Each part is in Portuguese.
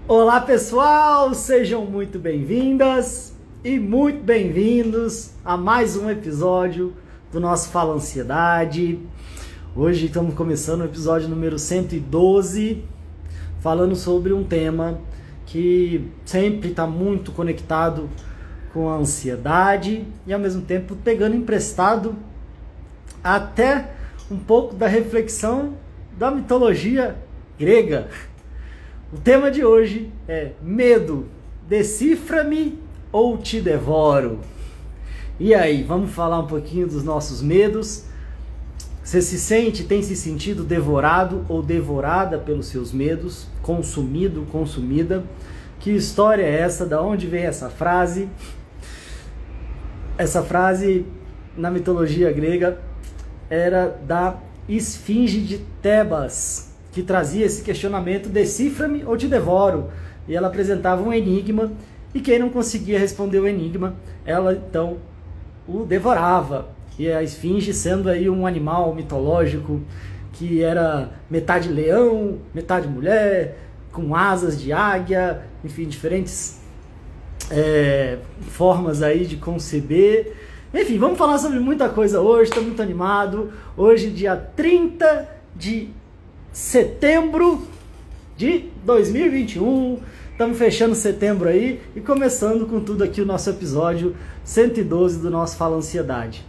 Olá pessoal, sejam muito bem-vindas e muito bem-vindos a mais um episódio do nosso Fala Ansiedade. Hoje estamos começando o episódio número 112, falando sobre um tema que sempre está muito conectado com a ansiedade e ao mesmo tempo pegando emprestado até um pouco da reflexão da mitologia grega. O tema de hoje é medo, decifra-me ou te devoro? E aí, vamos falar um pouquinho dos nossos medos? Você tem se sentido devorado ou devorada pelos seus medos? Consumido, consumida? Que história é essa? Da onde vem essa frase? Essa frase, na mitologia grega, era da Esfinge de Tebas, que trazia esse questionamento: decifra-me ou te devoro? E ela apresentava um enigma, e quem não conseguia responder o enigma, ela então o devorava. E a esfinge, sendo aí um animal mitológico que era metade leão, metade mulher, com asas de águia, enfim, diferentes formas aí de conceber. Enfim, vamos falar sobre muita coisa hoje, estou muito animado. Hoje, dia 30 de setembro de 2021, estamos fechando setembro aí e começando com tudo aqui o nosso episódio 112 do nosso Fala Ansiedade.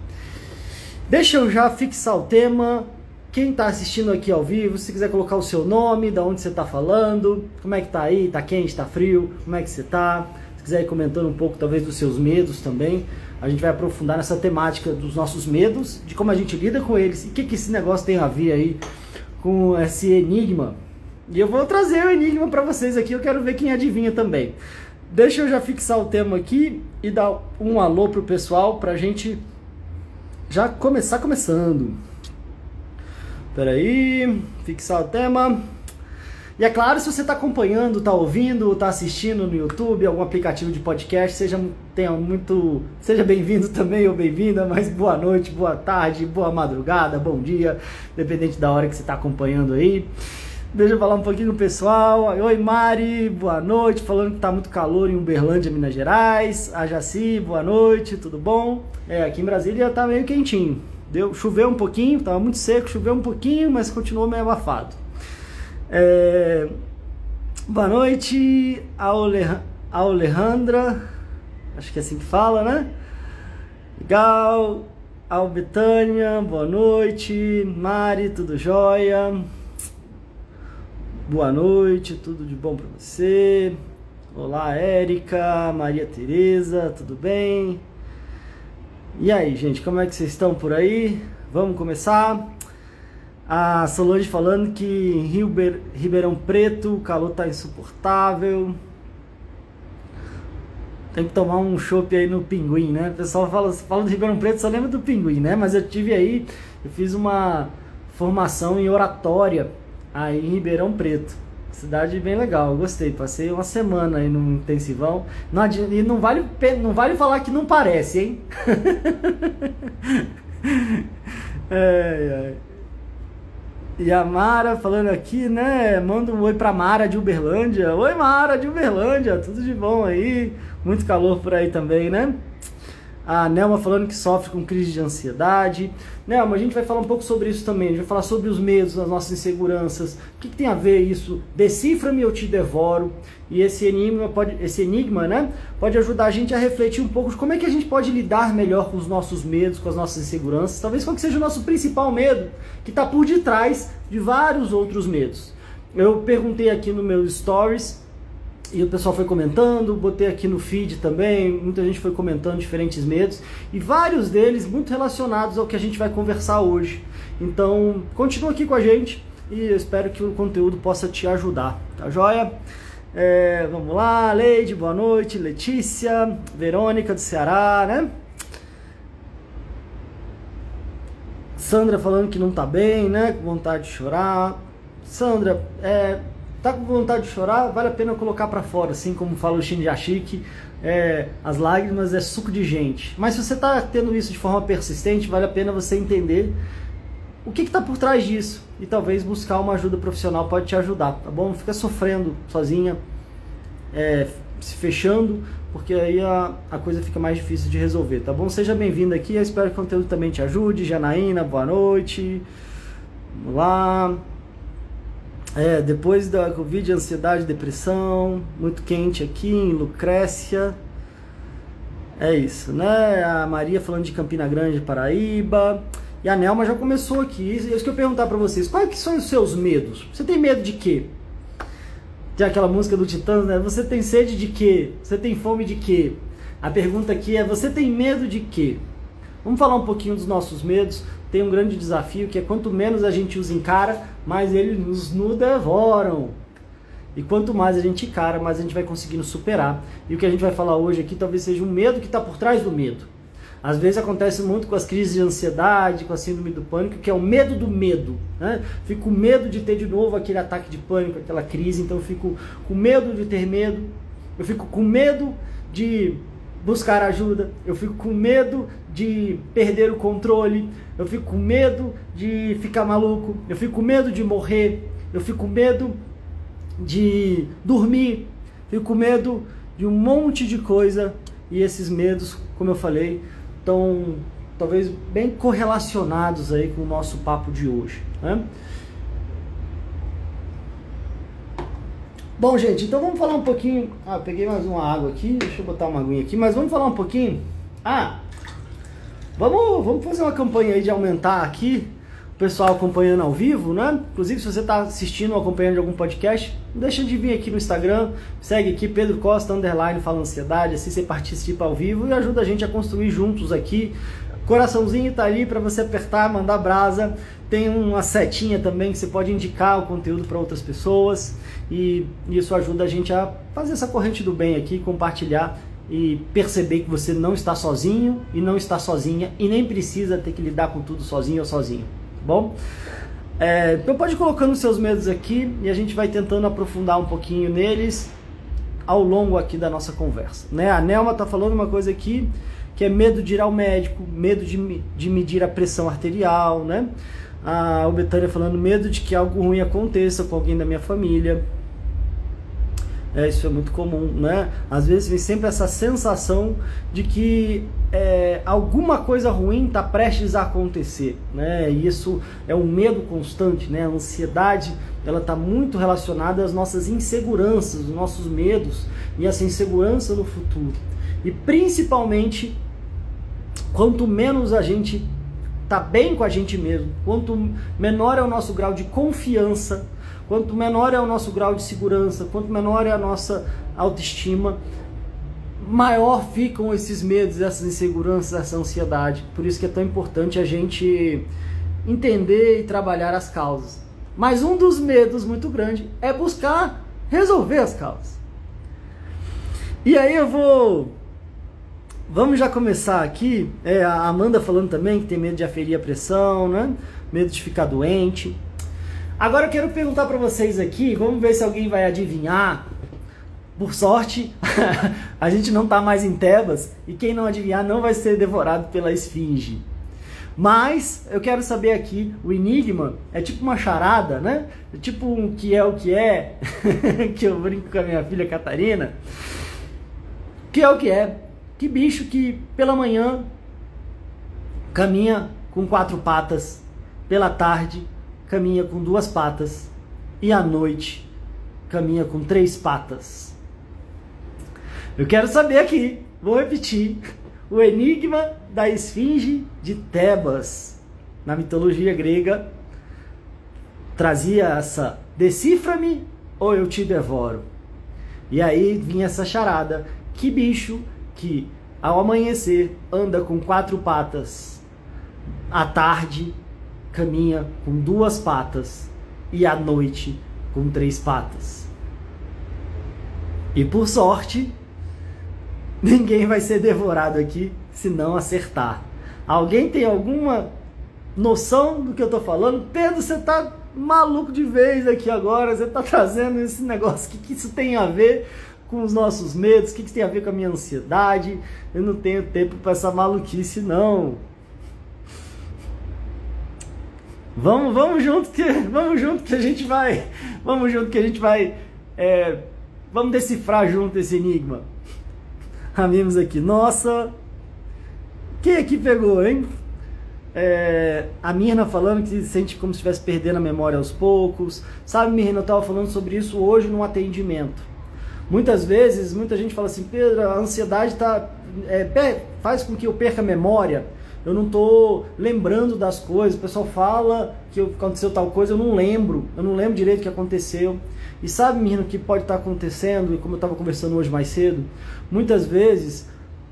Deixa eu já fixar o tema. Quem está assistindo aqui ao vivo, se quiser colocar o seu nome, da onde você está falando, como é que tá aí, tá quente, tá frio, como é que você tá? Se quiser ir comentando um pouco talvez dos seus medos também, a gente vai aprofundar nessa temática dos nossos medos, de como a gente lida com eles e o que esse negócio tem a ver aí com esse enigma. E eu vou trazer o enigma para vocês aqui, eu quero ver quem adivinha também. Deixa eu já fixar o tema aqui e dar um alô pro pessoal pra gente já começar começando. Espera aí, fixar o tema. E é claro, se você está acompanhando, está ouvindo, está assistindo no YouTube, algum aplicativo de podcast, seja bem-vindo também ou bem-vinda, mas boa noite, boa tarde, boa madrugada, bom dia, dependente da hora que você está acompanhando aí. Deixa eu falar um pouquinho com o pessoal. Oi Mari, boa noite, falando que está muito calor em Uberlândia, Minas Gerais. A Jaci, boa noite, tudo bom? Aqui em Brasília está meio quentinho. Choveu um pouquinho, estava muito seco, choveu um pouquinho, mas continuou meio abafado. Boa noite, Alejandra, acho que é assim que fala, né? Legal. Betânia, boa noite. Mari, tudo jóia? Boa noite, tudo de bom para você? Olá, Érica, Maria Tereza, tudo bem? E aí, gente, como é que vocês estão por aí? Vamos começar? A Solange falando que em Ribeirão Preto o calor tá insuportável. Tem que tomar um chopp aí no Pinguim, né? O pessoal fala de Ribeirão Preto, só lembra do Pinguim, né? Mas eu fiz uma formação em oratória aí em Ribeirão Preto. Cidade bem legal, eu gostei. Passei uma semana aí no intensivão. E não vale falar que não parece, hein? E a Mara falando aqui, né? Manda um oi pra Mara de Uberlândia. Oi, Mara de Uberlândia, tudo de bom aí? Muito calor por aí também, né? A Nelma falando que sofre com crise de ansiedade. Nelma, a gente vai falar um pouco sobre isso também. A gente vai falar sobre os medos, as nossas inseguranças. O que tem a ver isso? Decifra-me ou te devoro? E esse enigma, né, pode ajudar a gente a refletir um pouco de como é que a gente pode lidar melhor com os nossos medos, com as nossas inseguranças. Talvez qual que seja o nosso principal medo, que está por detrás de vários outros medos. Eu perguntei aqui no meu stories, e o pessoal foi comentando, botei aqui no feed também, muita gente foi comentando diferentes medos, e vários deles muito relacionados ao que a gente vai conversar hoje. Então, continua aqui com a gente, e eu espero que o conteúdo possa te ajudar, tá joia? Vamos lá, Leide, boa noite, Letícia, Verônica do Ceará, né? Sandra falando que não tá bem, né? Com vontade de chorar. Sandra, tá com vontade de chorar, vale a pena colocar pra fora, assim como fala o Shinji, as lágrimas é suco de gente. Mas se você tá tendo isso de forma persistente, vale a pena você entender o que está por trás disso e talvez buscar uma ajuda profissional pode te ajudar, tá bom? Não fica sofrendo sozinha, se fechando, porque aí a coisa fica mais difícil de resolver, tá bom? Seja bem-vindo aqui, eu espero que o conteúdo também te ajude. Janaína, boa noite. Vamos lá. Depois da Covid, ansiedade, depressão, muito quente aqui em Lucrécia. É isso, né? A Maria falando de Campina Grande, Paraíba. E a Nelma já começou aqui. Isso que eu ia perguntar pra vocês. Quais que são os seus medos? Você tem medo de quê? Tem aquela música do Titãs, né? Você tem sede de quê? Você tem fome de quê? A pergunta aqui é: você tem medo de quê? Vamos falar um pouquinho dos nossos medos. Tem um grande desafio que é: quanto menos a gente os encara, mais eles nos devoram. E quanto mais a gente encara, mais a gente vai conseguindo superar. E o que a gente vai falar hoje aqui talvez seja um medo que está por trás do medo. Às vezes acontece muito com as crises de ansiedade, com a síndrome do pânico, que é o medo do medo, né? Fico com medo de ter de novo aquele ataque de pânico, aquela crise, então eu fico com medo de ter medo, eu fico com medo de buscar ajuda, eu fico com medo de perder o controle, eu fico com medo de ficar maluco, eu fico com medo de morrer, eu fico com medo de dormir, fico com medo de um monte de coisa. E esses medos, como eu falei, estão talvez bem correlacionados aí com o nosso papo de hoje, né? Bom, gente, então vamos falar um pouquinho. Eu peguei mais uma água aqui, deixa eu botar uma aguinha aqui, mas vamos falar um pouquinho. Vamos fazer uma campanha aí de aumentar aqui o pessoal acompanhando ao vivo, né? Inclusive, se você está assistindo ou acompanhando algum podcast, não deixa de vir aqui no Instagram, segue aqui Pedro Costa _ Fala Ansiedade, assim você participa ao vivo e ajuda a gente a construir juntos aqui. Coraçãozinho tá ali para você apertar, mandar brasa. Tem uma setinha também que você pode indicar o conteúdo para outras pessoas e isso ajuda a gente a fazer essa corrente do bem aqui, compartilhar e perceber que você não está sozinho e não está sozinha e nem precisa ter que lidar com tudo sozinho ou sozinho. Bom, então pode ir colocando os seus medos aqui e a gente vai tentando aprofundar um pouquinho neles ao longo aqui da nossa conversa, né? A Nelma tá falando uma coisa aqui que é medo de ir ao médico, medo de medir a pressão arterial, né? A Betânia falando medo de que algo ruim aconteça com alguém da minha família. Isso é muito comum, né? Às vezes vem sempre essa sensação de que alguma coisa ruim está prestes a acontecer, né? E isso é um medo constante, né? A ansiedade, ela está muito relacionada às nossas inseguranças, os nossos medos e essa insegurança no futuro. E principalmente, quanto menos a gente está bem com a gente mesmo, quanto menor é o nosso grau de confiança, quanto menor é o nosso grau de segurança, quanto menor é a nossa autoestima, maior ficam esses medos, essas inseguranças, essa ansiedade. Por isso que é tão importante a gente entender e trabalhar as causas. Mas um dos medos muito grande é buscar resolver as causas. E aí vamos já começar aqui. A Amanda falando também que tem medo de aferir a pressão, né? Medo de ficar doente. Agora eu quero perguntar para vocês aqui, vamos ver se alguém vai adivinhar. Por sorte, a gente não tá mais em Tebas e quem não adivinhar não vai ser devorado pela esfinge. Mas eu quero saber aqui, o enigma é tipo uma charada, né? É tipo um que é o que é, que eu brinco com a minha filha Catarina. Que é o que é? Que bicho que pela manhã caminha com 4 patas, pela tarde caminha com 2 patas e à noite caminha com 3 patas. Eu quero saber aqui, vou repetir, o enigma da esfinge de Tebas. Na mitologia grega trazia essa: decifra-me ou eu te devoro. E aí vinha essa charada: que bicho que ao amanhecer anda com 4 patas, à tarde caminha com 2 patas e à noite com 3 patas. E por sorte, ninguém vai ser devorado aqui se não acertar. Alguém tem alguma noção do que eu tô falando? Pedro, você tá maluco de vez aqui agora, você tá trazendo esse negócio, o que isso tem a ver com os nossos medos, o que isso tem a ver com a minha ansiedade? Eu não tenho tempo para essa maluquice não. Vamos junto que a gente vai Vamos decifrar junto esse enigma. Amigos aqui. Nossa, quem aqui pegou, hein? A Mirna falando que se sente como se estivesse perdendo a memória aos poucos. Sabe, Mirna, eu estava falando sobre isso hoje num atendimento. Muitas vezes, muita gente fala assim, Pedro, a ansiedade faz com que eu perca a memória. Eu não estou lembrando das coisas. O pessoal fala que aconteceu tal coisa, eu não lembro direito o que aconteceu. E sabe, Mirna, o que pode estar acontecendo, e como eu estava conversando hoje mais cedo, muitas vezes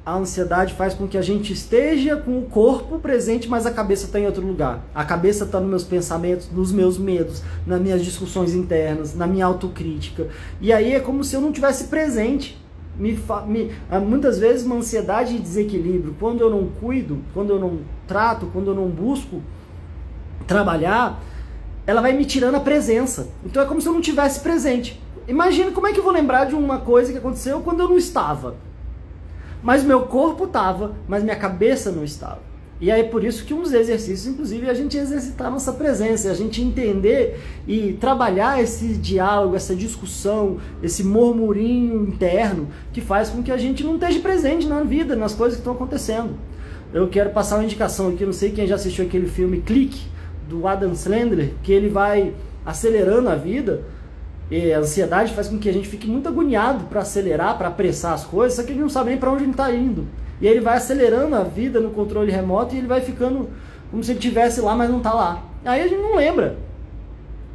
a ansiedade faz com que a gente esteja com o corpo presente, mas a cabeça está em outro lugar. A cabeça está nos meus pensamentos, nos meus medos, nas minhas discussões internas, na minha autocrítica. E aí é como se eu não tivesse presente. Muitas vezes uma ansiedade e desequilíbrio, quando eu não cuido, quando eu não trato, quando eu não busco trabalhar, ela vai me tirando a presença. Então é como se eu não tivesse presente. Imagina como é que eu vou lembrar de uma coisa que aconteceu quando eu não estava. Mas meu corpo estava, mas minha cabeça não estava. E aí por isso que um dos exercícios, inclusive, é a gente exercitar a nossa presença, a gente entender e trabalhar esse diálogo, essa discussão, esse murmurinho interno que faz com que a gente não esteja presente na vida, nas coisas que estão acontecendo. Eu quero passar uma indicação aqui, não sei quem já assistiu aquele filme Clique, do Adam Sandler, que ele vai acelerando a vida. E a ansiedade faz com que a gente fique muito agoniado para acelerar, para apressar as coisas, só que a gente não sabe nem para onde ele está indo. E aí ele vai acelerando a vida no controle remoto e ele vai ficando como se ele estivesse lá, mas não está lá. Aí a gente não lembra.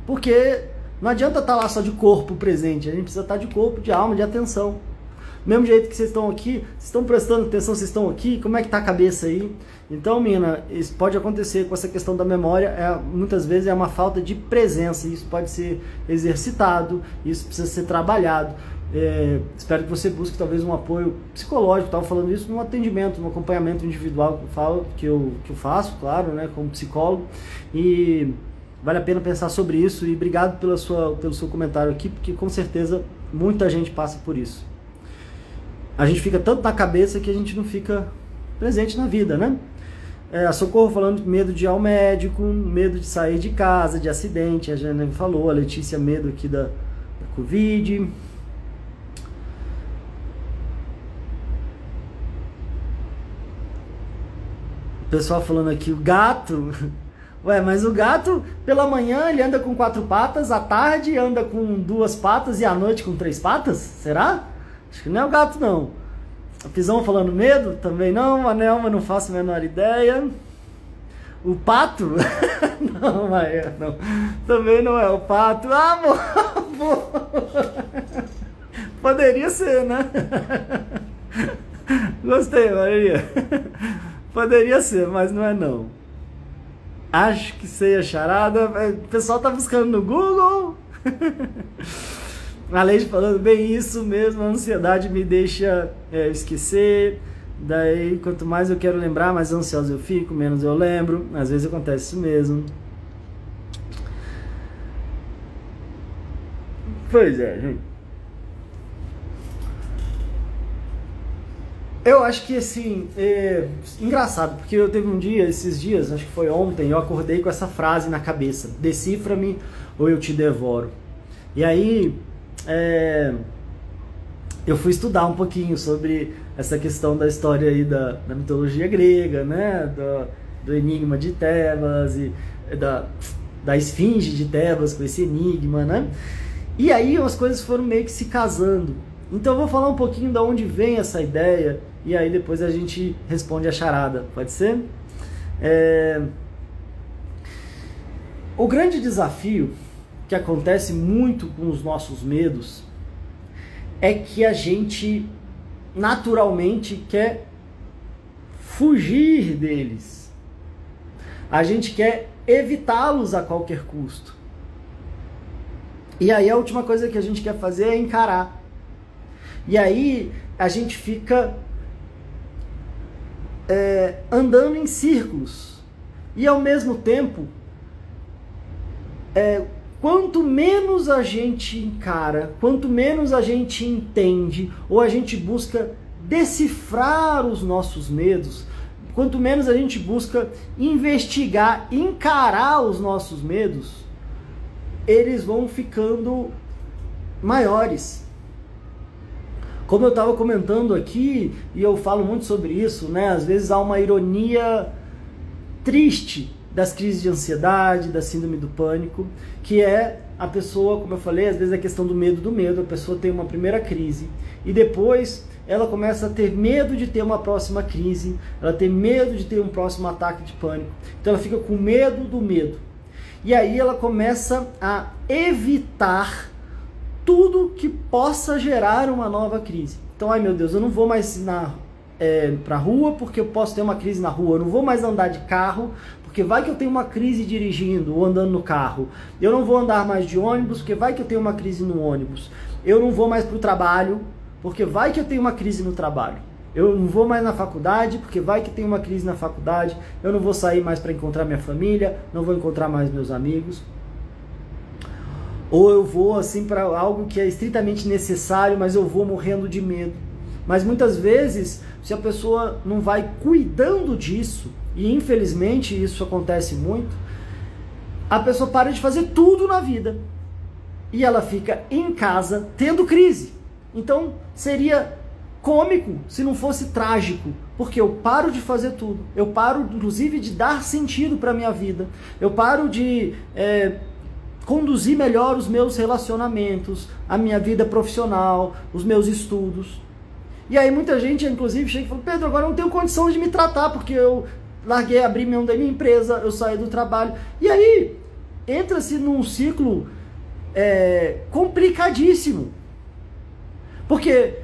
Porque não adianta estar lá só de corpo presente, a gente precisa estar de corpo, de alma, de atenção. Do mesmo jeito que vocês estão aqui, vocês estão prestando atenção, vocês estão aqui, como é que está a cabeça aí? Então, Mina, isso pode acontecer com essa questão da memória, muitas vezes é uma falta de presença, isso pode ser exercitado, isso precisa ser trabalhado. Espero que você busque talvez um apoio psicológico, estava falando isso num atendimento, num acompanhamento individual que eu faço, claro, né, como psicólogo, e vale a pena pensar sobre isso, e obrigado pelo seu comentário aqui, porque com certeza muita gente passa por isso. A gente fica tanto na cabeça que a gente não fica presente na vida, né? A Socorro falando medo de ir ao médico, medo de sair de casa, de acidente, a Jana falou, a Letícia medo aqui da Covid. O pessoal falando aqui, o gato... Ué, mas o gato, pela manhã ele anda com 4 patas, à tarde anda com 2 patas e à noite com 3 patas? Será? Acho que não é o gato, não. A Pisão falando medo? Também não. A Nelma, não faço a menor ideia. O pato? Não, Maia, não. Também não é o pato. Ah, amor! Poderia ser, né? Gostei, Maria. Poderia ser, mas não é não. Acho que sei a charada. O pessoal tá buscando no Google. A Leite falando bem isso mesmo, a ansiedade me deixa esquecer, daí quanto mais eu quero lembrar, mais ansioso eu fico, menos eu lembro, às vezes acontece isso mesmo. Pois é, gente. Eu acho que assim, engraçado, porque eu teve um dia, esses dias, acho que foi ontem, eu acordei com essa frase na cabeça, decifra-me ou eu te devoro. E aí... eu fui estudar um pouquinho sobre essa questão da história aí da mitologia grega, né? Do enigma de Tebas e da esfinge de Tebas com esse enigma, né? E aí as coisas foram meio que se casando. Então eu vou falar um pouquinho de onde vem essa ideia e aí depois a gente responde a charada, pode ser? O grande desafio que acontece muito com os nossos medos é que a gente naturalmente quer fugir deles. A gente quer evitá-los a qualquer custo. E aí a última coisa que a gente quer fazer é encarar. E aí a gente fica andando em círculos. E ao mesmo tempo... quanto menos a gente encara, quanto menos a gente entende, ou a gente busca decifrar os nossos medos, quanto menos a gente busca investigar, encarar os nossos medos, eles vão ficando maiores. Como eu estava comentando aqui, e eu falo muito sobre isso, né? Às vezes há uma ironia triste das crises de ansiedade, da síndrome do pânico, que é a pessoa, como eu falei, às vezes é questão do medo, a pessoa tem uma primeira crise e depois ela começa a ter medo de ter uma próxima crise, ela tem medo de ter um próximo ataque de pânico, então ela fica com medo do medo. E aí ela começa a evitar tudo que possa gerar uma nova crise. Então, ai meu Deus, eu não vou mais pra rua porque eu posso ter uma crise na rua, eu não vou mais andar de carro porque vai que eu tenho uma crise dirigindo ou andando no carro, eu não vou andar mais de ônibus porque vai que eu tenho uma crise no ônibus, eu não vou mais para o trabalho porque vai que eu tenho uma crise no trabalho, eu não vou mais na faculdade porque vai que tem uma crise na faculdade, eu não vou sair mais para encontrar minha família, não vou encontrar mais meus amigos, ou eu vou assim para algo que é estritamente necessário, mas eu vou morrendo de medo. Mas muitas vezes, se a pessoa não vai cuidando disso, e infelizmente isso acontece muito, a pessoa para de fazer tudo na vida e ela fica em casa tendo crise. Então seria cômico se não fosse trágico, porque eu paro de fazer tudo, eu paro inclusive de dar sentido para a minha vida, eu paro de conduzir melhor os meus relacionamentos, a minha vida profissional, os meus estudos. E aí muita gente, inclusive, chega e fala: Pedro, agora eu não tenho condição de me tratar, porque eu larguei, abri mão da minha empresa, eu saí do trabalho. E aí entra-se num ciclo complicadíssimo. Porque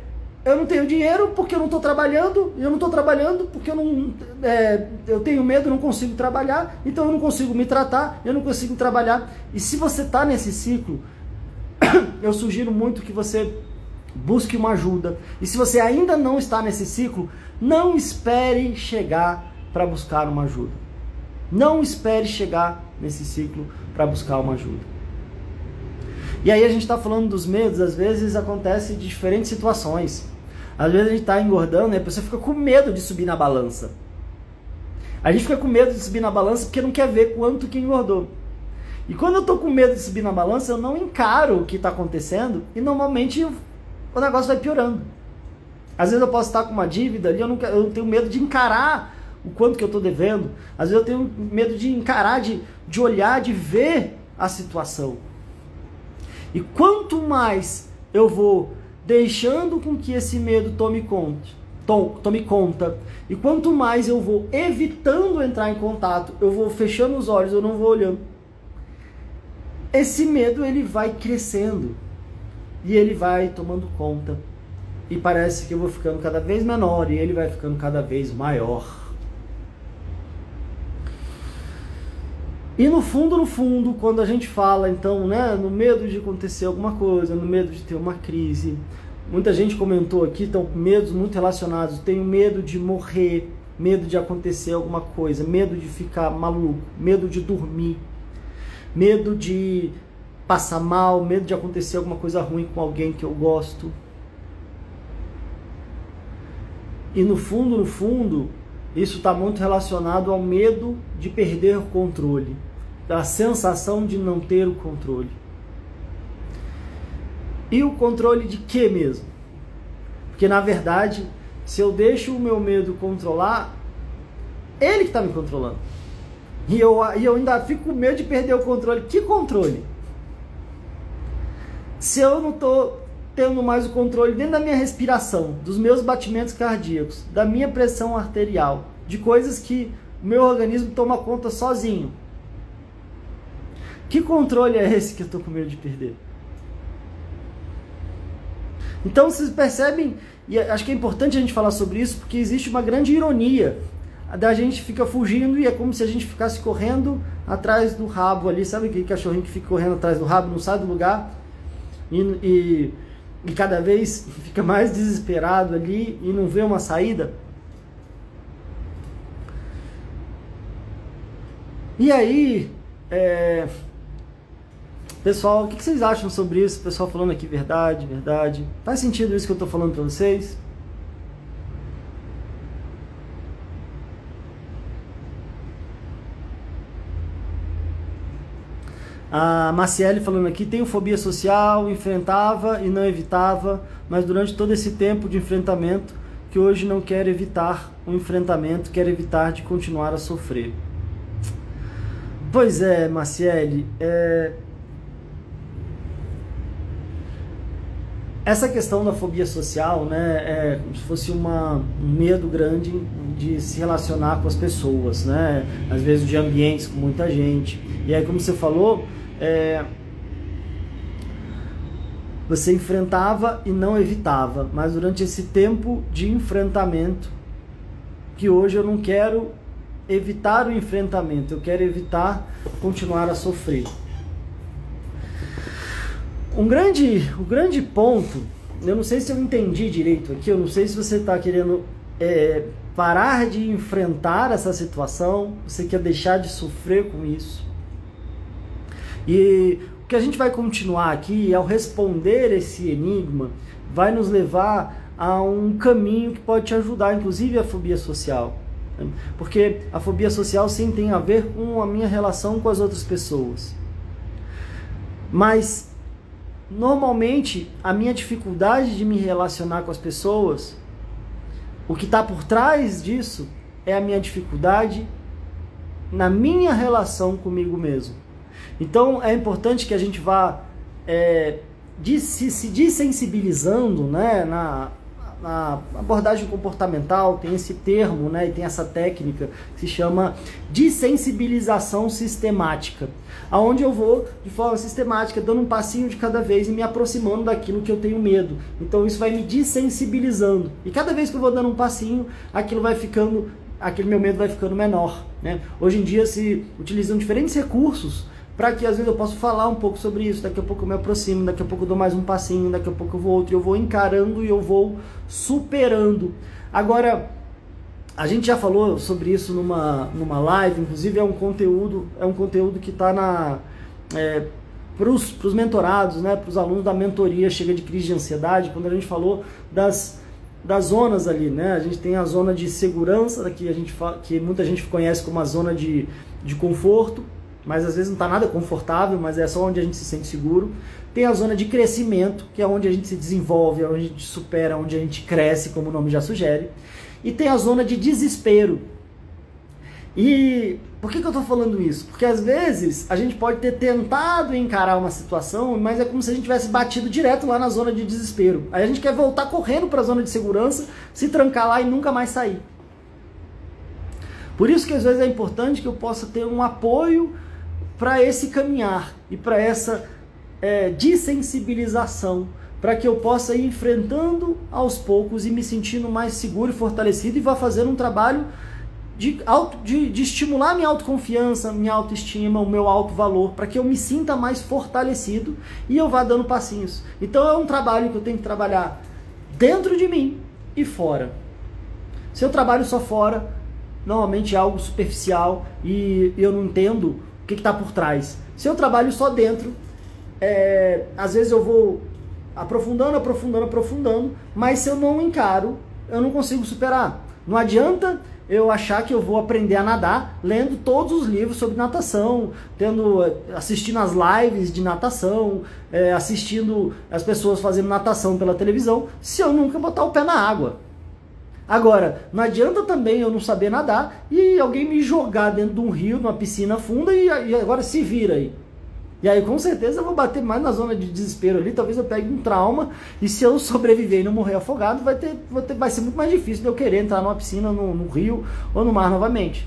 eu não tenho dinheiro, porque eu não estou trabalhando, e eu não estou trabalhando porque eu tenho medo, não consigo trabalhar, então eu não consigo me tratar, eu não consigo trabalhar. E se você está nesse ciclo, eu sugiro muito que você busque uma ajuda. E se você ainda não está nesse ciclo, não espere chegar para buscar uma ajuda. Não espere chegar nesse ciclo para buscar uma ajuda. E aí a gente está falando dos medos, às vezes acontece de diferentes situações. Às vezes a gente está engordando e a pessoa fica com medo de subir na balança. A gente fica com medo de subir na balança porque não quer ver quanto que engordou. E quando eu estou com medo de subir na balança, eu não encaro o que está acontecendo e normalmente o negócio vai piorando. Às vezes eu posso estar com uma dívida ali, eu tenho medo de encarar o quanto que eu estou devendo. Às vezes eu tenho medo de encarar, de olhar, de ver a situação. E quanto mais eu vou deixando com que esse medo tome conta, e quanto mais eu vou evitando entrar em contato, eu vou fechando os olhos, eu não vou olhando, esse medo ele vai crescendo e ele vai tomando conta, e parece que eu vou ficando cada vez menor e ele vai ficando cada vez maior. E no fundo, quando a gente fala, então, né, no medo de acontecer alguma coisa, no medo de ter uma crise, muita gente comentou aqui, estão com medos muito relacionados. Tenho medo de morrer, medo de acontecer alguma coisa, medo de ficar maluco, medo de dormir, medo de passar mal, medo de acontecer alguma coisa ruim com alguém que eu gosto. E no fundo, isso está muito relacionado ao medo de perder o controle, da sensação de não ter o controle. E o controle de quê mesmo? Porque na verdade, se eu deixo o meu medo controlar, ele que está me controlando. E eu ainda fico com medo de perder o controle. Que controle? Se eu não estou tendo mais o controle dentro da minha respiração, dos meus batimentos cardíacos, da minha pressão arterial, de coisas que o meu organismo toma conta sozinho. Que controle é esse que eu estou com medo de perder? Então vocês percebem, e acho que é importante a gente falar sobre isso, porque existe uma grande ironia da gente fica fugindo e é como se a gente ficasse correndo atrás do rabo ali, sabe aquele cachorrinho que fica correndo atrás do rabo, não sai do lugar e cada vez fica mais desesperado ali e não vê uma saída? E aí, pessoal, o que vocês acham sobre isso? Pessoal falando aqui verdade. Faz sentido isso que eu estou falando para vocês? A Maciele falando aqui, tenho fobia social, enfrentava e não evitava, mas durante todo esse tempo de enfrentamento, que hoje não quero evitar o enfrentamento, quero evitar de continuar a sofrer. Pois é, Maciele, essa questão da fobia social, né, é como se fosse um medo grande de se relacionar com as pessoas, né, às vezes de ambientes com muita gente. E aí, como você falou, você enfrentava e não evitava, mas durante esse tempo de enfrentamento, que hoje eu não quero evitar o enfrentamento, eu quero evitar continuar a sofrer. O grande ponto, eu não sei se eu entendi direito aqui, eu não sei se você está querendo parar de enfrentar essa situação, você quer deixar de sofrer com isso. E o que a gente vai continuar aqui, ao responder esse enigma, vai nos levar a um caminho que pode te ajudar, inclusive a fobia social. Porque a fobia social sim tem a ver com a minha relação com as outras pessoas. Mas normalmente, a minha dificuldade de me relacionar com as pessoas, o que está por trás disso é a minha dificuldade na minha relação comigo mesmo. Então, é importante que a gente vá se desensibilizando, né, na abordagem comportamental, tem esse termo, né, e tem essa técnica que se chama desensibilização sistemática, aonde eu vou de forma sistemática, dando um passinho de cada vez e me aproximando daquilo que eu tenho medo. Então isso vai me desensibilizando. E cada vez que eu vou dando um passinho, aquele meu medo vai ficando menor, né? Hoje em dia se utilizam diferentes recursos para que às vezes eu possa falar um pouco sobre isso, daqui a pouco eu me aproximo, daqui a pouco eu dou mais um passinho, daqui a pouco eu vou outro, e eu vou encarando e eu vou superando. Agora, a gente já falou sobre isso numa live, inclusive é um conteúdo que está para os mentorados, né, para os alunos da mentoria Chega de Crise de Ansiedade, quando a gente falou das zonas ali, né? A gente tem a zona de segurança, que muita gente conhece como a zona de conforto, mas às vezes não está nada confortável, mas é só onde a gente se sente seguro. Tem a zona de crescimento, que é onde a gente se desenvolve, onde a gente supera, onde a gente cresce, como o nome já sugere. E tem a zona de desespero. E por que eu estou falando isso? Porque às vezes a gente pode ter tentado encarar uma situação, mas é como se a gente tivesse batido direto lá na zona de desespero. Aí a gente quer voltar correndo para a zona de segurança, se trancar lá e nunca mais sair. Por isso que às vezes é importante que eu possa ter um apoio para esse caminhar e para essa desensibilização, para que eu possa ir enfrentando aos poucos e me sentindo mais seguro e fortalecido, e vá fazendo um trabalho de estimular minha autoconfiança, minha autoestima, o meu alto valor, para que eu me sinta mais fortalecido e eu vá dando passinhos. Então é um trabalho que eu tenho que trabalhar dentro de mim e fora. Se eu trabalho só fora, normalmente é algo superficial e eu não entendo o que está por trás. Se eu trabalho só dentro, às vezes eu vou aprofundando, mas se eu não encaro, eu não consigo superar. Não adianta eu achar que eu vou aprender a nadar lendo todos os livros sobre natação, assistindo as lives de natação, assistindo as pessoas fazendo natação pela televisão, se eu nunca botar o pé na água. Agora, não adianta também eu não saber nadar e alguém me jogar dentro de um rio, numa piscina funda e agora se vira aí. E aí com certeza eu vou bater mais na zona de desespero ali, talvez eu pegue um trauma, e se eu sobreviver e não morrer afogado, vai ser muito mais difícil de eu querer entrar numa piscina, no rio ou no mar novamente.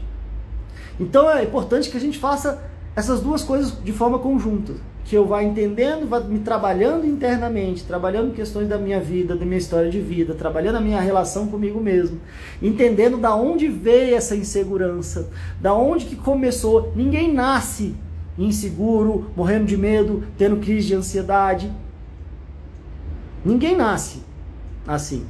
Então é importante que a gente faça essas duas coisas de forma conjunta, que eu vá entendendo, vá me trabalhando internamente, trabalhando questões da minha vida, da minha história de vida, trabalhando a minha relação comigo mesmo, entendendo da onde veio essa insegurança, da onde que começou. Ninguém nasce inseguro, morrendo de medo, tendo crise de ansiedade. Ninguém nasce assim.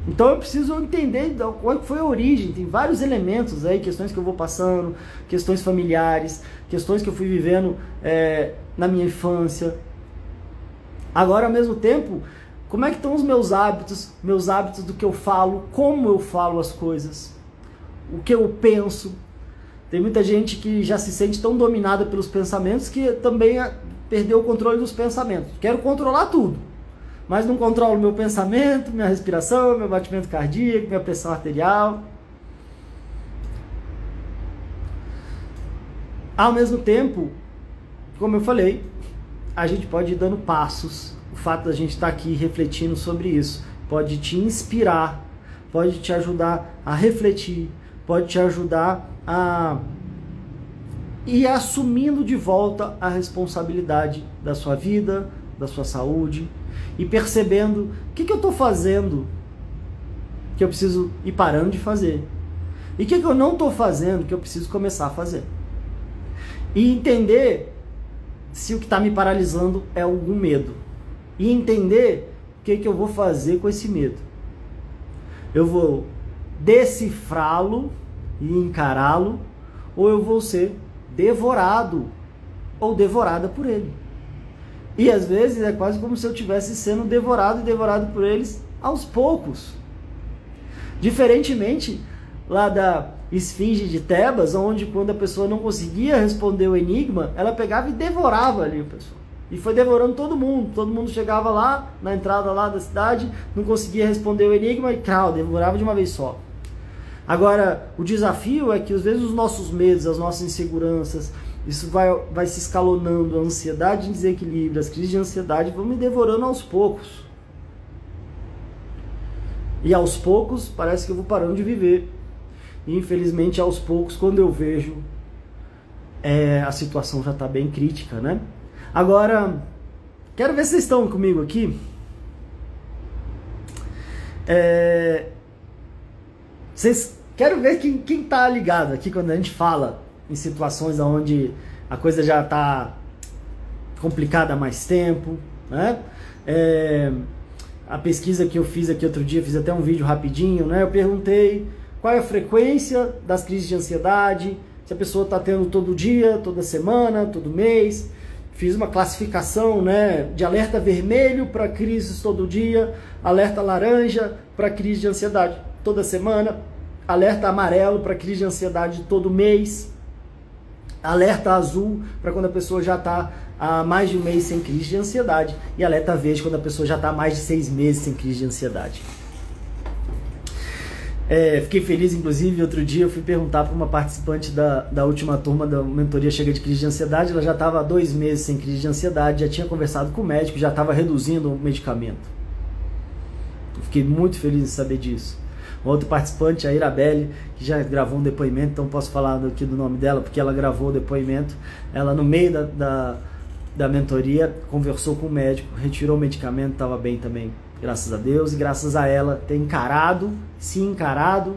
Então eu preciso entender qual foi a origem. Tem vários elementos aí, questões que eu vou passando, questões familiares, questões que eu fui vivendo na minha infância. Agora, ao mesmo tempo, como é que estão os meus hábitos do que eu falo, como eu falo as coisas, o que eu penso. Tem muita gente que já se sente tão dominada pelos pensamentos que também perdeu o controle dos pensamentos. Quero controlar tudo, mas não controlo meu pensamento, minha respiração, meu batimento cardíaco, minha pressão arterial. Ao mesmo tempo, como eu falei, a gente pode ir dando passos. O fato da gente estar aqui refletindo sobre isso pode te inspirar, pode te ajudar a refletir, pode te ajudar a ir assumindo de volta a responsabilidade da sua vida, da sua saúde, e percebendo o que eu estou fazendo que eu preciso ir parando de fazer, e o que eu não estou fazendo que eu preciso começar a fazer. E entender se o que está me paralisando é algum medo. E entender o que eu vou fazer com esse medo. Eu vou decifrá-lo e encará-lo, ou eu vou ser devorado ou devorada por ele. E às vezes é quase como se eu estivesse sendo devorado e devorado por eles aos poucos. Diferentemente lá da esfinge de Tebas, onde quando a pessoa não conseguia responder o enigma, ela pegava e devorava ali a pessoa. E foi devorando todo mundo chegava lá, na entrada lá da cidade, não conseguia responder o enigma e devorava de uma vez só. Agora, o desafio é que às vezes os nossos medos, as nossas inseguranças, isso vai se escalonando, a ansiedade em desequilíbrio, as crises de ansiedade vão me devorando aos poucos. E aos poucos parece que eu vou parando de viver. E infelizmente aos poucos, quando eu vejo, a situação já está bem crítica, né? Agora, quero ver se vocês estão comigo aqui. Quero ver quem tá ligado aqui quando a gente fala em situações onde a coisa já está complicada há mais tempo, né? A pesquisa que eu fiz aqui outro dia, fiz até um vídeo rapidinho, né? Eu perguntei qual é a frequência das crises de ansiedade, se a pessoa está tendo todo dia, toda semana, todo mês. Fiz uma classificação, né, de alerta vermelho para crises todo dia, alerta laranja para crise de ansiedade toda semana, alerta amarelo para crise de ansiedade todo mês, alerta azul para quando a pessoa já está há mais de um mês sem crise de ansiedade, e alerta verde quando a pessoa já está há mais de 6 meses sem crise de ansiedade. Fiquei feliz, inclusive, outro dia eu fui perguntar para uma participante da última turma da mentoria Chega de Crise de Ansiedade. Ela já estava há 2 meses sem crise de ansiedade, já tinha conversado com o médico, já estava reduzindo o medicamento. Eu fiquei muito feliz em saber disso. Outro participante, a Irabelle, que já gravou um depoimento, então posso falar aqui do nome dela, porque ela gravou o depoimento. Ela, no meio da mentoria, conversou com o médico, retirou o medicamento, estava bem também. Graças a Deus, e graças a ela ter se encarado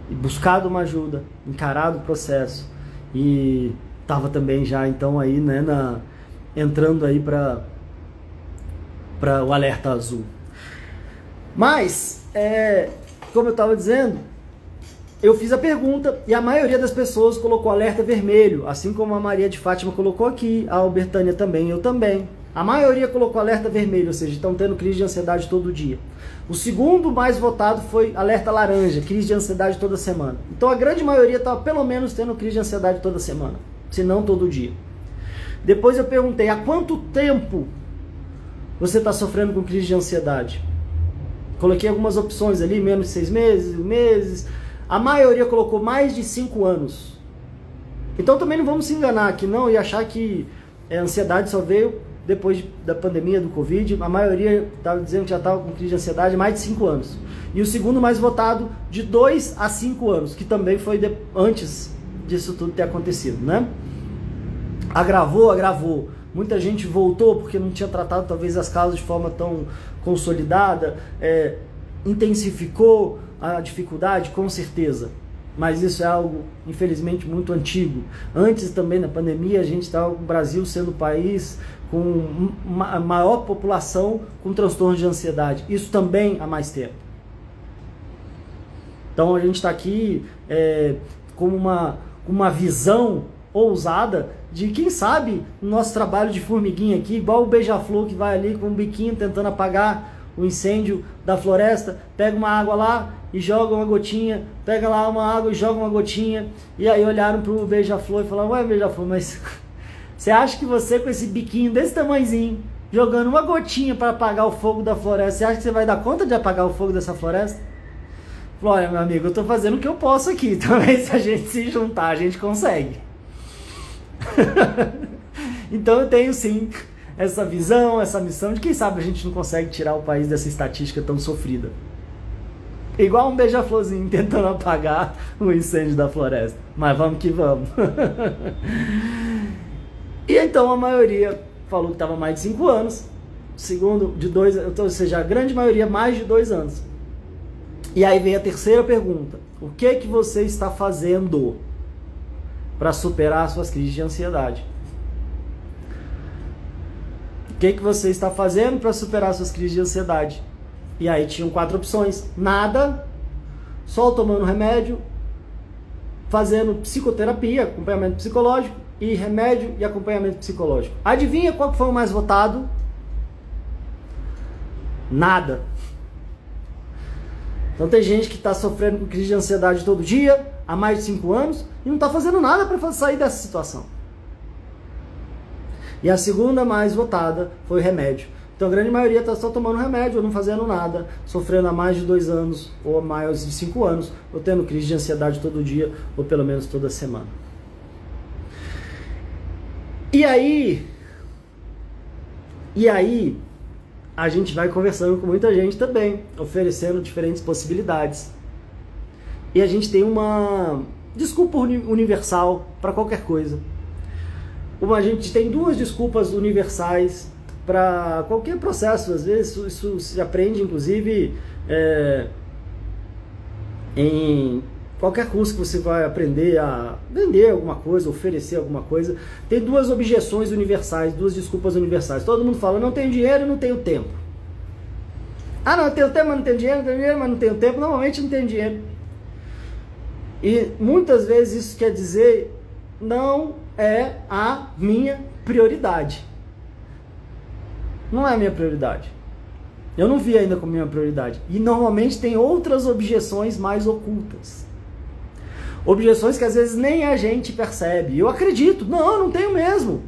e buscado uma ajuda, encarado o processo, e estava também já então aí, né, entrando aí para o alerta azul. Mas, como eu estava dizendo, eu fiz a pergunta e a maioria das pessoas colocou alerta vermelho, assim como a Maria de Fátima colocou aqui, a Albertânia também, eu também. A maioria colocou alerta vermelho, ou seja, estão tendo crise de ansiedade todo dia. O segundo mais votado foi alerta laranja, crise de ansiedade toda semana. Então a grande maioria estava pelo menos tendo crise de ansiedade toda semana, se não todo dia. Depois eu perguntei, há quanto tempo você está sofrendo com crise de ansiedade? Coloquei algumas opções ali, menos de 6 meses. A maioria colocou mais de 5 anos. Então também não vamos se enganar aqui não e achar que a ansiedade só veio depois da pandemia do Covid. A maioria estava dizendo que já estava com crise de ansiedade há mais de 5 anos. E o segundo mais votado, de 2 a 5 anos, que também foi antes disso tudo ter acontecido, né? Agravou. Muita gente voltou porque não tinha tratado talvez as causas de forma tão consolidada, intensificou a dificuldade, com certeza. Mas isso é algo, infelizmente, muito antigo. Antes também da pandemia, a gente estava com o Brasil sendo o país com a maior população com transtorno de ansiedade. Isso também há mais tempo. Então a gente está aqui com uma visão ousada de, quem sabe, o nosso trabalho de formiguinha aqui, igual o beija-flor que vai ali com um biquinho tentando apagar o incêndio da floresta, pega uma água lá e joga uma gotinha, pega lá uma água e joga uma gotinha, e aí olharam pro beija-flor e falaram, ué, beija-flor, mas você acha que você com esse biquinho desse tamanhozinho, jogando uma gotinha para apagar o fogo da floresta, você acha que você vai dar conta de apagar o fogo dessa floresta? Falou, olha, meu amigo, eu tô fazendo o que eu posso aqui, talvez se a gente se juntar, a gente consegue. Então eu tenho sim essa visão, essa missão de quem sabe a gente não consegue tirar o país dessa estatística tão sofrida. Igual um beija-florzinho tentando apagar o incêndio da floresta. Mas vamos que vamos. E então a maioria falou que estava mais de 5 anos, segundo de 2, ou seja, a grande maioria mais de 2 anos. E aí vem a terceira pergunta: o que você está fazendo para superar suas crises de ansiedade? O que você está fazendo para superar suas crises de ansiedade? E aí tinham 4 opções: nada, só tomando remédio, fazendo psicoterapia, acompanhamento psicológico, e remédio e acompanhamento psicológico. Adivinha qual foi o mais votado? Nada. Então tem gente que está sofrendo com crise de ansiedade todo dia, há mais de 5 anos, e não está fazendo nada para sair dessa situação. E a segunda mais votada foi remédio. Então a grande maioria está só tomando remédio, ou não fazendo nada, sofrendo há mais de 2 anos, ou há mais de 5 anos, ou tendo crise de ansiedade todo dia, ou pelo menos toda semana. E aí, a gente vai conversando com muita gente também, oferecendo diferentes possibilidades. E a gente tem uma desculpa universal para qualquer coisa. A gente tem 2 desculpas universais para qualquer processo. Às vezes isso se aprende, inclusive, em qualquer curso que você vai aprender a vender alguma coisa, oferecer alguma coisa. Tem 2 objeções universais, 2 desculpas universais. Todo mundo fala, não tenho dinheiro e não tenho tempo. Ah, não, eu tenho tempo, mas não tenho dinheiro, não tenho dinheiro, mas não tenho tempo. Normalmente não tenho dinheiro. E muitas vezes isso quer dizer, não é a minha prioridade. Não é a minha prioridade. Eu não vi ainda como minha prioridade. E normalmente tem outras objeções mais ocultas. Objeções que às vezes nem a gente percebe. Eu acredito. Não, eu não tenho mesmo.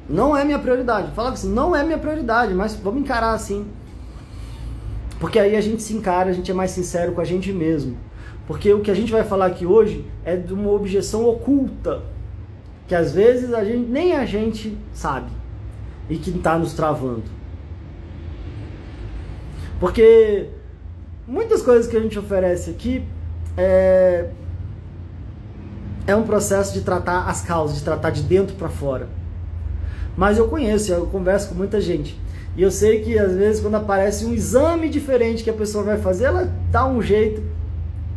Não é minha prioridade. Fala assim, não é minha prioridade, mas vamos encarar assim. Porque aí a gente se encara, a gente é mais sincero com a gente mesmo. Porque o que a gente vai falar aqui hoje é de uma objeção oculta, que às vezes nem a gente sabe e que está nos travando. Porque muitas coisas que a gente oferece aqui é um processo de tratar as causas, de tratar de dentro para fora. Mas eu converso com muita gente. E eu sei que às vezes quando aparece um exame diferente que a pessoa vai fazer, ela dá um jeito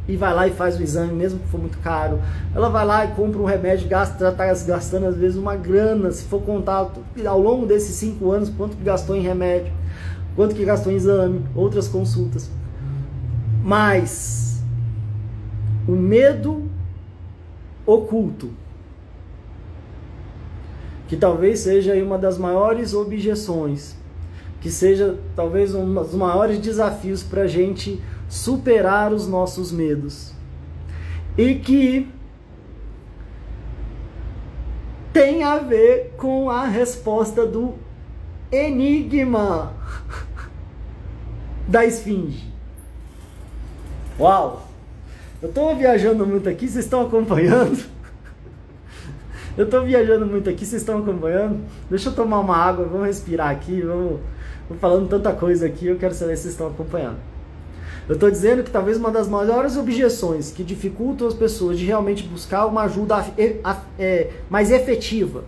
e vai lá e faz o exame, mesmo que for muito caro. Ela vai lá e compra um remédio, está gastando às vezes uma grana, se for contar ao longo desses 5 anos, quanto que gastou em remédio, quanto que gastou em exame, outras consultas. Mas o medo oculto, que talvez seja uma das maiores objeções, que seja talvez um dos maiores desafios para a gente superar os nossos medos, e que tem a ver com a resposta do enigma da esfinge. Uau! Eu estou viajando muito aqui, vocês estão acompanhando? Eu estou viajando muito aqui, vocês estão acompanhando? Deixa eu tomar uma água, vamos respirar aqui, vou falando tanta coisa aqui, eu quero saber se vocês estão acompanhando. Eu estou dizendo que talvez uma das maiores objeções que dificultam as pessoas de realmente buscar uma ajuda mais efetiva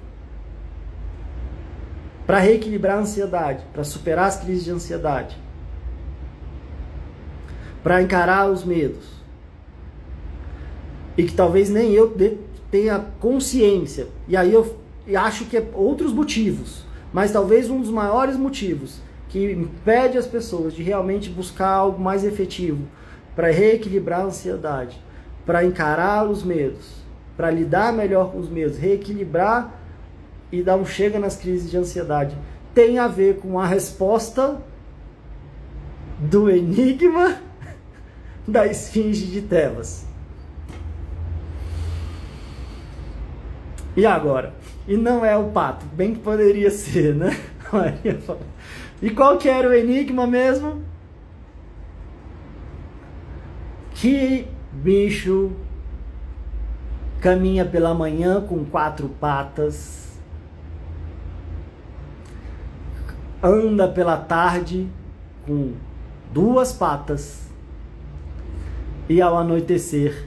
para reequilibrar a ansiedade, para superar as crises de ansiedade, para encarar os medos, e que talvez nem eu tenha consciência, e aí eu acho que é outros motivos, mas talvez um dos maiores motivos que impede as pessoas de realmente buscar algo mais efetivo para reequilibrar a ansiedade, para encarar os medos, para lidar melhor com os medos, reequilibrar e dar um chega nas crises de ansiedade, tem a ver com a resposta do enigma da esfinge de Tebas. E agora? E não é o pato, bem que poderia ser, né? E qual que era o enigma mesmo? Que bicho caminha pela manhã com 4 patas, anda pela tarde com 2 patas e ao anoitecer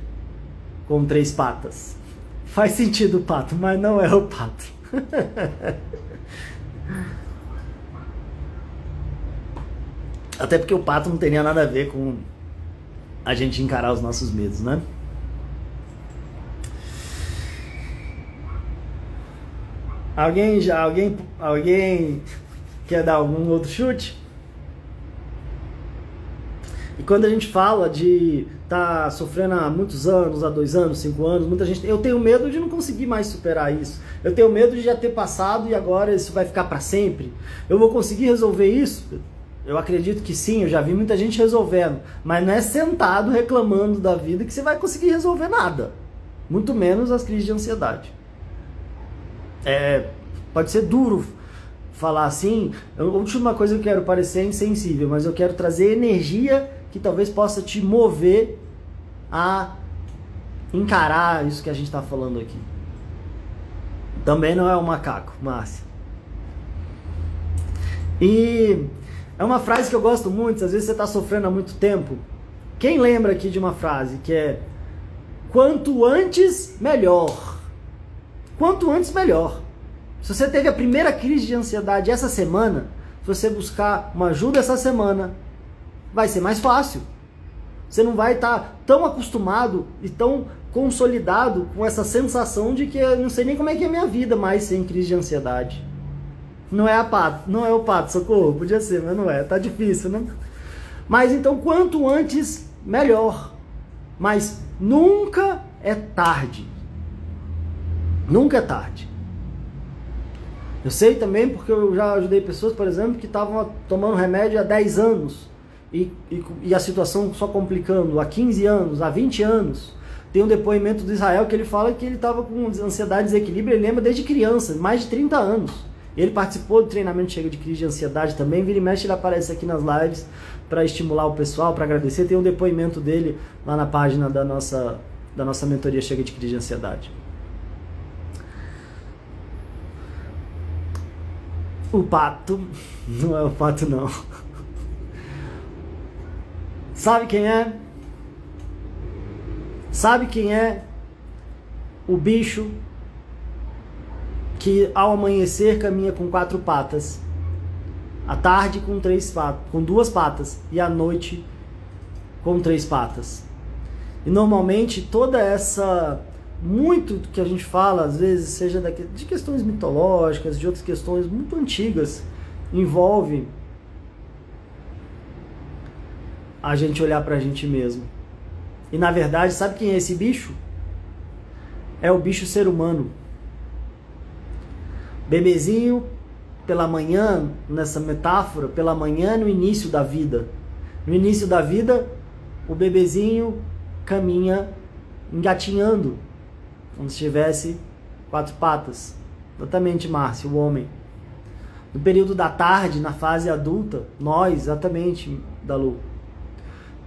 com 3 patas. Faz sentido o pato, mas não é o pato. Até porque o pato não teria nada a ver com a gente encarar os nossos medos, né? Alguém quer dar algum outro chute? E quando a gente fala de estar sofrendo há muitos anos, há 2 anos, 5 anos, muita gente... Eu tenho medo de não conseguir mais superar isso. Eu tenho medo de já ter passado e agora isso vai ficar para sempre. Eu vou conseguir resolver isso? Eu acredito que sim, eu já vi muita gente resolvendo. Mas não é sentado reclamando da vida que você vai conseguir resolver nada. Muito menos as crises de ansiedade. Pode ser duro falar assim. A última coisa que eu quero parecer é insensível, mas eu quero trazer energia que talvez possa te mover a encarar isso que a gente está falando aqui. Também não é um macaco, Márcia. E é uma frase que eu gosto muito. Às vezes você está sofrendo há muito tempo. Quem lembra aqui de uma frase que é: quanto antes, melhor. Quanto antes, melhor. Se você teve a primeira crise de ansiedade essa semana, se você buscar uma ajuda essa semana, vai ser mais fácil. Você não vai estar tão acostumado e tão consolidado com essa sensação de que eu não sei nem como é que é a minha vida mais sem crise de ansiedade. Não é o pato, socorro, podia ser, mas não é, tá difícil, né? Mas então, quanto antes, melhor. Mas nunca é tarde. Nunca é tarde. Eu sei também porque eu já ajudei pessoas, por exemplo, que estavam tomando remédio há 10 anos e a situação só complicando, há 15 anos, há 20 anos. Tem um depoimento do Israel que ele fala que ele estava com ansiedade e desequilíbrio, ele lembra desde criança, mais de 30 anos. Ele participou do treinamento Chega de Crise de Ansiedade também, vira e mexe, ele aparece aqui nas lives para estimular o pessoal, para agradecer. Tem um depoimento dele lá na página da nossa mentoria Chega de Crise de Ansiedade. O pato, não é o pato não. Sabe quem é? Sabe quem é o bicho que ao amanhecer caminha com 4 patas, à tarde com 2 patas e à noite com 3 patas? E normalmente toda essa... Muito do que a gente fala, às vezes, seja de questões mitológicas, de outras questões muito antigas, envolve a gente olhar pra gente mesmo. E na verdade, sabe quem é esse bicho? É o bicho ser humano. Bebezinho, pela manhã, nessa metáfora, pela manhã no início da vida. No início da vida, o bebezinho caminha engatinhando, como se tivesse 4 patas. Exatamente, Márcio, o homem. No período da tarde, na fase adulta, nós, exatamente, Dalu.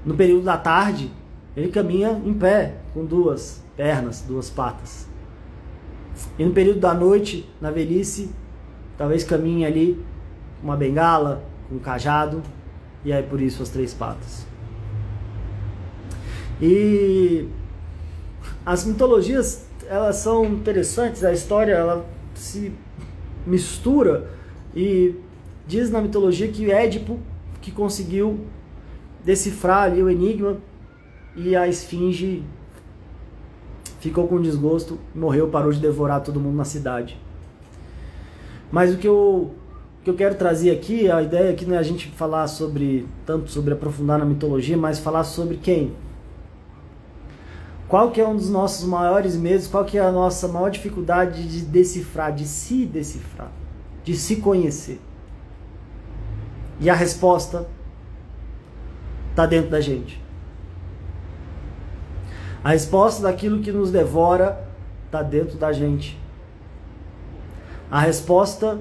No período da tarde, ele caminha em pé, com 2 pernas, 2 patas. E no período da noite, na velhice, talvez caminhe ali com uma bengala, com um cajado, e aí por isso as 3 patas. E as mitologias, elas são interessantes, a história ela se mistura, e diz na mitologia que Édipo que conseguiu decifrar ali o enigma, e a esfinge ficou com desgosto, morreu, parou de devorar todo mundo na cidade. Mas o que eu quero trazer aqui, a ideia aqui não é a gente falar tanto sobre aprofundar na mitologia, mas falar sobre quem? Qual que é um dos nossos maiores medos, qual que é a nossa maior dificuldade de decifrar, de se conhecer? E a resposta está dentro da gente. A resposta daquilo que nos devora está dentro da gente. A resposta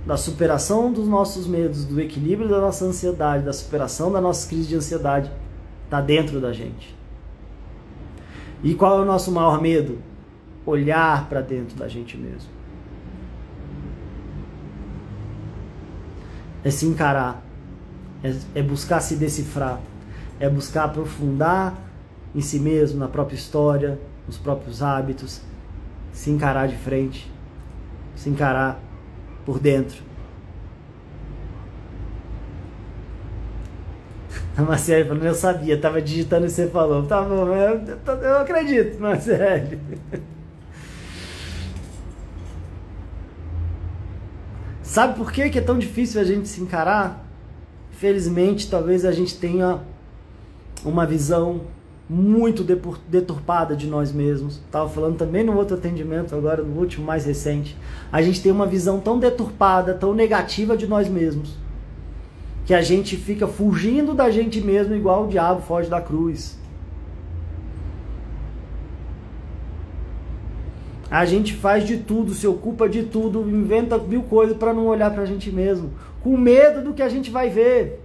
da superação dos nossos medos, do equilíbrio da nossa ansiedade, da superação da nossa crise de ansiedade, está dentro da gente. E qual é o nosso maior medo? Olhar para dentro da gente mesmo. É se encarar, é buscar se decifrar, é buscar aprofundar em si mesmo, na própria história, nos próprios hábitos, se encarar de frente, se encarar por dentro. A Marcele falou, eu sabia, estava digitando e você falou. Tá bom, eu acredito, Marcele. Sabe por que é tão difícil a gente se encarar? Felizmente, talvez a gente tenha uma visão muito deturpada de nós mesmos. Estava falando também no outro atendimento, agora no último, mais recente. A gente tem uma visão tão deturpada, tão negativa de nós mesmos, que a gente fica fugindo da gente mesmo igual o diabo foge da cruz. A gente faz de tudo, se ocupa de tudo, inventa mil coisas para não olhar para a gente mesmo, com medo do que a gente vai ver,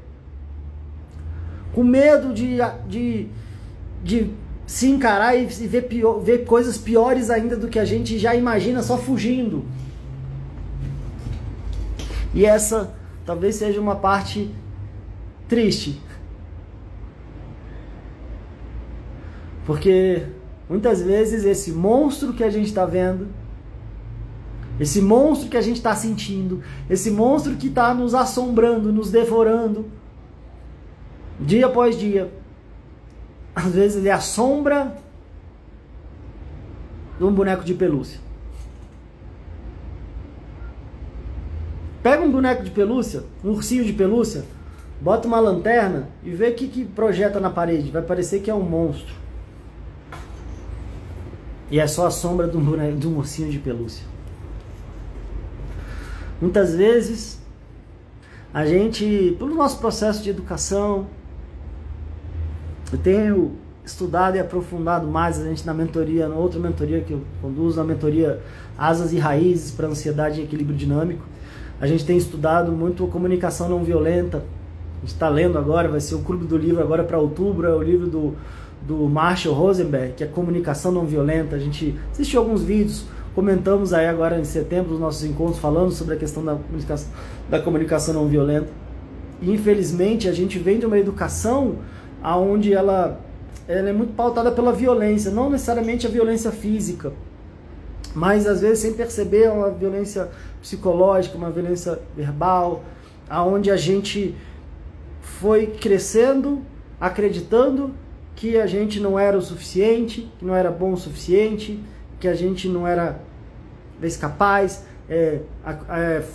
com medo de se encarar e ver coisas piores ainda do que a gente já imagina, só fugindo. E essa talvez seja uma parte triste, porque muitas vezes esse monstro que a gente está vendo, esse monstro que a gente está sentindo, esse monstro que está nos assombrando, nos devorando, dia após dia, às vezes ele é a sombra de um boneco de pelúcia. Pega um boneco de pelúcia, um ursinho de pelúcia, bota uma lanterna e vê o que projeta na parede. Vai parecer que é um monstro. E é só a sombra de um ursinho de pelúcia. Muitas vezes, a gente, pelo nosso processo de educação, eu tenho estudado e aprofundado mais a gente na mentoria, na outra mentoria que eu conduzo, na mentoria Asas e Raízes para Ansiedade e Equilíbrio Dinâmico. A gente tem estudado muito a comunicação não violenta. A gente está lendo agora, vai ser o Clube do Livro agora para outubro, é o livro do Marshall Rosenberg, que é Comunicação Não Violenta. A gente assistiu alguns vídeos, comentamos aí agora em setembro os nossos encontros falando sobre a questão da comunicação não violenta. E infelizmente a gente vem de uma educação onde ela é muito pautada pela violência, não necessariamente a violência física, mas às vezes sem perceber uma violência psicológica, uma violência verbal, aonde a gente foi crescendo acreditando que a gente não era o suficiente, que não era bom o suficiente, que a gente não era capaz,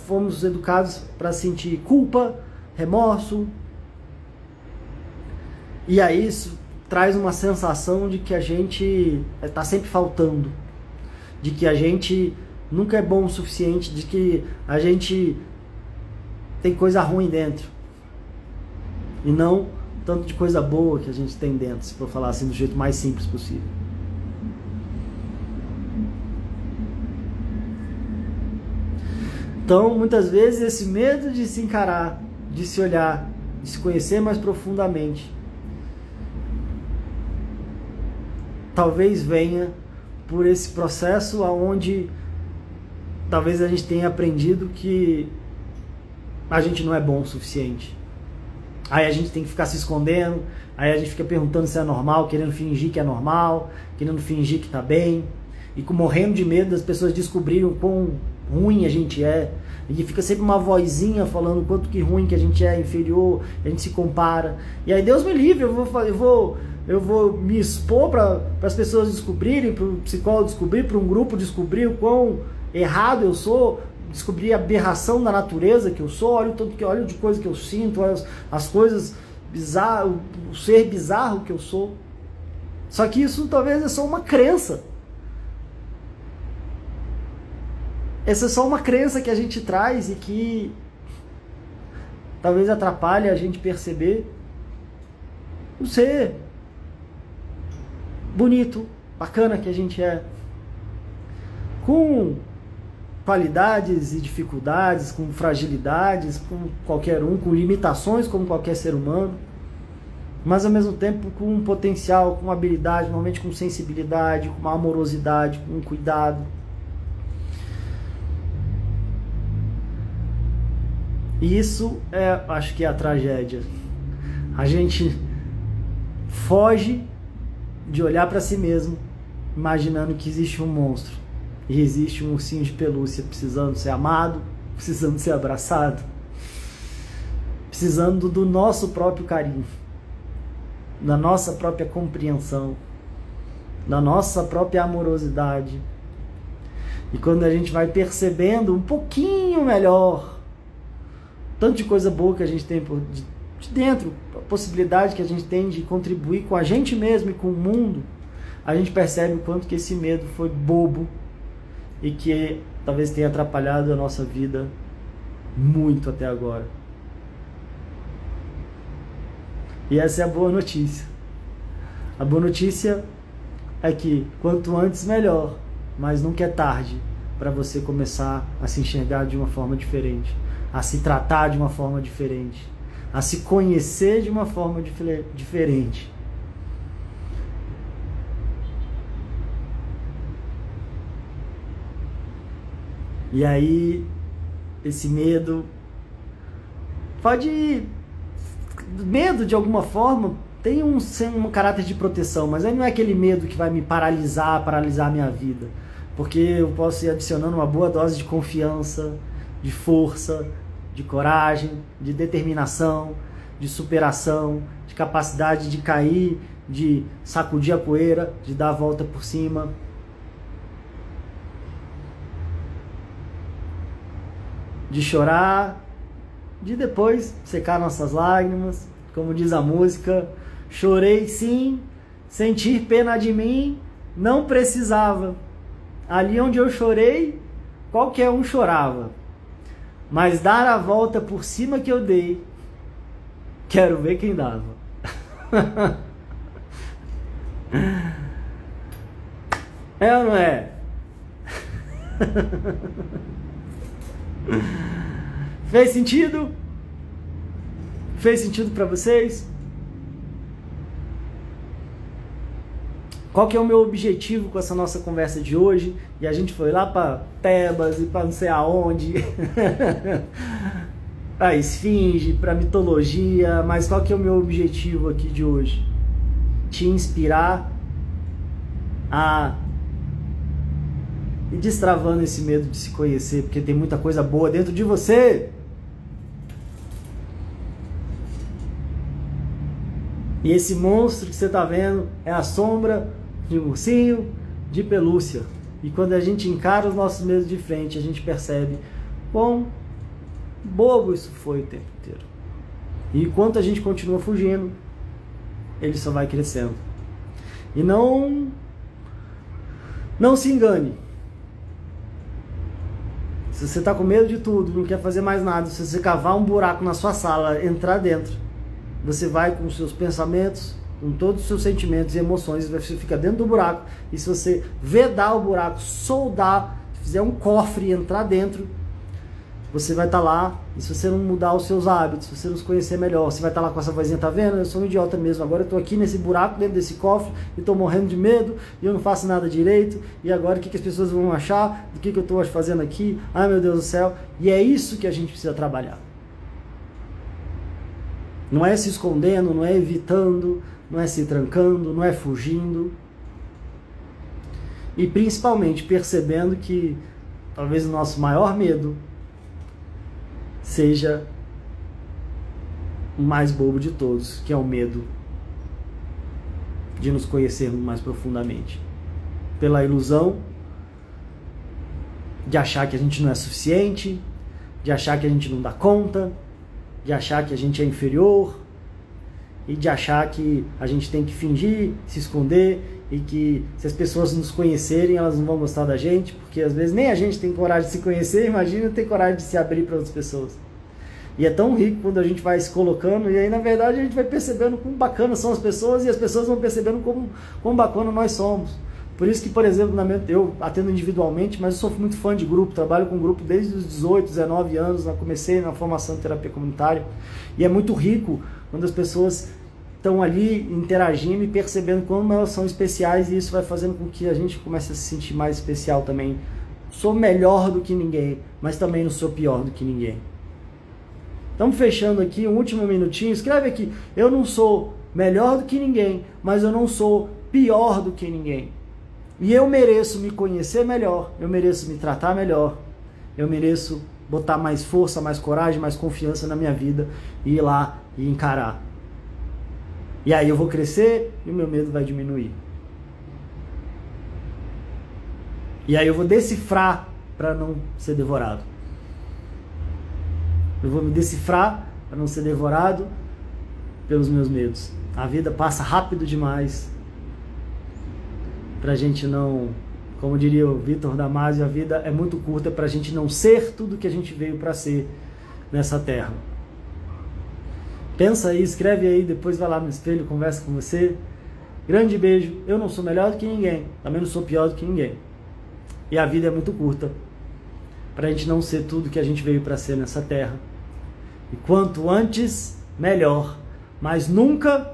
fomos educados para sentir culpa, remorso, e aí isso traz uma sensação de que a gente está sempre faltando, de que a gente nunca é bom o suficiente, de que a gente tem coisa ruim dentro, e não tanto de coisa boa que a gente tem dentro, se for falar assim do jeito mais simples possível. Então, muitas vezes, esse medo de se encarar, de se olhar, de se conhecer mais profundamente, talvez venha por esse processo onde talvez a gente tenha aprendido que a gente não é bom o suficiente. Aí a gente tem que ficar se escondendo, aí a gente fica perguntando se é normal, querendo fingir que é normal, querendo fingir que tá bem, e morrendo de medo das pessoas descobrirem o quão ruim a gente é, e fica sempre uma vozinha falando o quanto que ruim que a gente é, inferior, a gente se compara, e aí Deus me livre, eu vou me expor para as pessoas descobrirem, para o psicólogo descobrir, para um grupo descobrir o quão errado eu sou, descobrir a aberração da natureza que eu sou, olha de coisa que eu sinto, olha as coisas bizarras, o ser bizarro que eu sou. Só que isso talvez é só uma crença. Essa é só uma crença que a gente traz e que talvez atrapalhe a gente perceber o ser bonito, bacana que a gente é, com qualidades e dificuldades, com fragilidades, com qualquer um, com limitações como qualquer ser humano, mas ao mesmo tempo com um potencial, com habilidade, normalmente com sensibilidade, com uma amorosidade, com um cuidado. E isso acho que é a tragédia. A gente foge de olhar para si mesmo, imaginando que existe um monstro e existe um ursinho de pelúcia precisando ser amado, precisando ser abraçado, precisando do nosso próprio carinho, da nossa própria compreensão, da nossa própria amorosidade. E quando a gente vai percebendo um pouquinho melhor tanto de coisa boa que a gente tem de dentro, a possibilidade que a gente tem de contribuir com a gente mesmo e com o mundo, a gente percebe o quanto que esse medo foi bobo e que talvez tenha atrapalhado a nossa vida muito até agora. E essa é a boa notícia. A boa notícia é que quanto antes melhor, mas nunca é tarde para você começar a se enxergar de uma forma diferente, a se tratar de uma forma diferente, a se conhecer de uma forma diferente. E aí, esse medo pode... Medo, de alguma forma, tem um caráter de proteção, mas aí não é aquele medo que vai me paralisar a minha vida. Porque eu posso ir adicionando uma boa dose de confiança, de força, de coragem, de determinação, de superação, de capacidade de cair, de sacudir a poeira, de dar a volta por cima. De chorar, de depois secar nossas lágrimas, como diz a música, chorei sim, sentir pena de mim, não precisava. Ali onde eu chorei, qualquer um chorava. Mas dar a volta por cima que eu dei, quero ver quem dava. É ou não é? Fez sentido? Fez sentido para vocês? Qual que é o meu objetivo com essa nossa conversa de hoje? E a gente foi lá para Tebas e para não sei aonde, a esfinge, para mitologia, mas qual que é o meu objetivo aqui de hoje? Te inspirar a ir destravando esse medo de se conhecer, porque tem muita coisa boa dentro de você. E esse monstro que você está vendo é a sombra de um ursinho de pelúcia. E quando a gente encara os nossos medos de frente, a gente percebe quão bobo isso foi o tempo inteiro. E enquanto a gente continua fugindo, ele só vai crescendo. E não se engane. Se você está com medo de tudo, não quer fazer mais nada, se você cavar um buraco na sua sala, entrar dentro, você vai com os seus pensamentos, com todos os seus sentimentos e emoções, você fica dentro do buraco, e se você vedar o buraco, soldar, fizer um cofre e entrar dentro, você vai estar lá, e se você não mudar os seus hábitos, se você não se conhecer melhor, você vai estar lá com essa vozinha, tá vendo? Eu sou um idiota mesmo, agora eu tô aqui nesse buraco, dentro desse cofre, e tô morrendo de medo, e eu não faço nada direito, e agora o que as pessoas vão achar, do que eu tô fazendo aqui, ai meu Deus do céu, e é isso que a gente precisa trabalhar. Não é se escondendo, não é evitando, não é se trancando, não é fugindo. E principalmente percebendo que talvez o nosso maior medo seja o mais bobo de todos, que é o medo de nos conhecermos mais profundamente. Pela ilusão de achar que a gente não é suficiente, de achar que a gente não dá conta, de achar que a gente é inferior e de achar que a gente tem que fingir, se esconder e que se as pessoas nos conhecerem, elas não vão gostar da gente, porque às vezes nem a gente tem coragem de se conhecer, imagina ter coragem de se abrir para outras pessoas. E é tão rico quando a gente vai se colocando, e aí na verdade a gente vai percebendo como bacana são as pessoas, e as pessoas vão percebendo como bacana nós somos. Por isso que, por exemplo, eu atendo individualmente, mas eu sou muito fã de grupo, trabalho com grupo desde os 18, 19 anos, comecei na formação de terapia comunitária, e é muito rico quando as pessoas estão ali interagindo e percebendo como elas são especiais, e isso vai fazendo com que a gente comece a se sentir mais especial também. Sou melhor do que ninguém, mas também não sou pior do que ninguém. Estamos fechando aqui um último minutinho. Escreve aqui: eu não sou melhor do que ninguém, mas eu não sou pior do que ninguém. E eu mereço me conhecer melhor, eu mereço me tratar melhor, eu mereço botar mais força, mais coragem, mais confiança na minha vida e ir lá e encarar. E aí eu vou crescer e o meu medo vai diminuir. E aí eu vou decifrar para não ser devorado. Eu vou me decifrar para não ser devorado pelos meus medos. A vida passa rápido demais pra gente não, como diria o Vitor Damasio, a vida é muito curta pra gente não ser tudo que a gente veio para ser nessa terra. Pensa aí, escreve aí, depois vai lá no espelho, conversa com você. Grande beijo. Eu não sou melhor do que ninguém, também não sou pior do que ninguém. E a vida é muito curta pra gente não ser tudo que a gente veio para ser nessa terra. E quanto antes, melhor. Mas nunca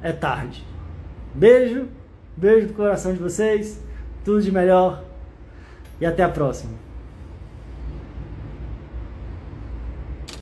é tarde. Beijo. Beijo do coração de vocês, tudo de melhor e até a próxima.